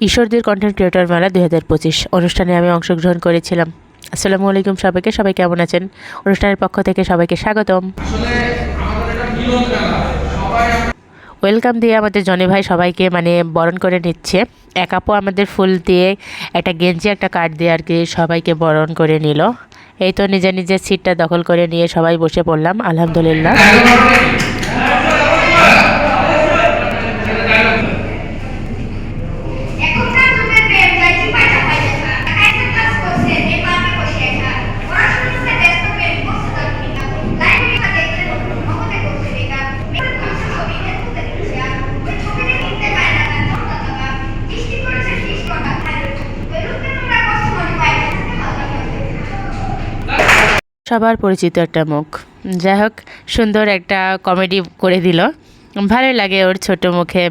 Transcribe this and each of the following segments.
ঈশ্বরদীর content creator মেলা 2025 অনুষ্ঠানে আমি অংশগ্রহণ করেছিলাম। আসসালামু আলাইকুম সবাইকে, সবাই কেমন আছেন? অনুষ্ঠানের পক্ষ থেকে সবাইকে স্বাগতম। ওয়েলকাম দিয়ে আমাদের জনি ভাই সবাইকে বরণ করে নিচ্ছে। এক আপু আমাদের ফুল দিয়ে একটা গেঞ্জি একটা কার্ড দিয়ে আর কি সবাইকে বরণ করে নিল। এই তো নিজের নিজের সিটটা দখল করে নিয়ে সবাই বসে পড়লাম, আলহামদুলিল্লাহ। সবার পরিচিত একটা মুখ, যাই হোক সুন্দর একটা কমেডি করে দিল। ভালোই লাগে ওর ছোট মুখে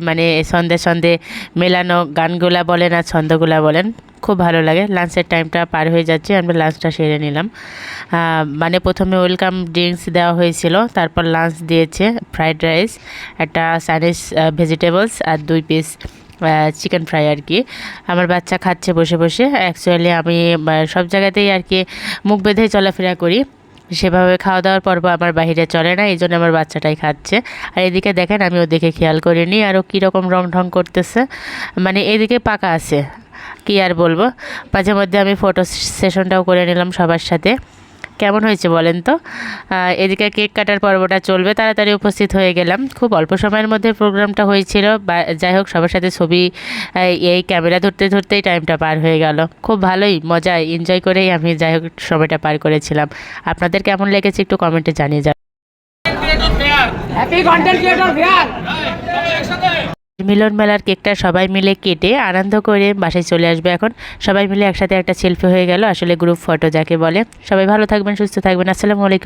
সন্ধে সন্ধে মেলানো গানগুলা বলেন আর ছন্দগুলা বলেন, খুব ভালো লাগে। লাঞ্চের টাইমটা পার হয়ে যাচ্ছে, আমরা লাঞ্চটা সেরে নিলাম। প্রথমে ওয়েলকাম ড্রিঙ্কস দেওয়া হয়েছিল, তারপর লাঞ্চ দিয়েছে ফ্রাইড রাইস, একটা চাইনিজ ভেজিটেবলস আর 2 পিস চিকেন ফ্রাই আর কি। আমার বাচ্চা খাচ্ছে বসে বসে। অ্যাকচুয়ালি আমি সব জায়গাতেই আর কি মুখ বেঁধেই চলাফেরা করি, সেভাবে খাওয়া দাওয়ার পর্ব আমার বাইরে চলে না, এই জন্য আমার বাচ্চাটাই খাচ্ছে। আর এদিকে দেখেন আমি ওদিকে খেয়াল করিনি, আরও কীরকম রং ঢং করতেছে, এদিকে পাকা আছে কি আর বলবো। মাঝে মধ্যে আমি ফটো সেশনটাও করে নিলাম সবার সাথে। কেমন হয়েছে বলেন তো? এদিকে কেক কাটার পর্বটা চলবে, তাড়াতাড়ি উপস্থিত হয়ে গেলাম। খুব অল্প সময়ের মধ্যে প্রোগ্রামটা হয়েছিল, যাই হোক সবার সাথে ছবি এই ক্যামেরা ধরতে ধরতেই টাইমটা পার হয়ে গেল। খুব ভালোই মজা এনজয় করেই আমি যাই হোক সময়টা পার করেছিলাম। আপনাদের কেমন লেগেছে একটু কমেন্টে জানিয়ে যান। মিলন মেলার কেকটা সবাই মিলে কেটে আনন্দ করে বাসায় চলে আসবে। এখন সবাই মিলে একসাথে একটা সেলফি হয়ে গেল, আসলে গ্রুপ ফটো যাকে বলে। সবাই ভালো থাকবেন, সুস্থ থাকবেন। আসসালামু আলাইকুম।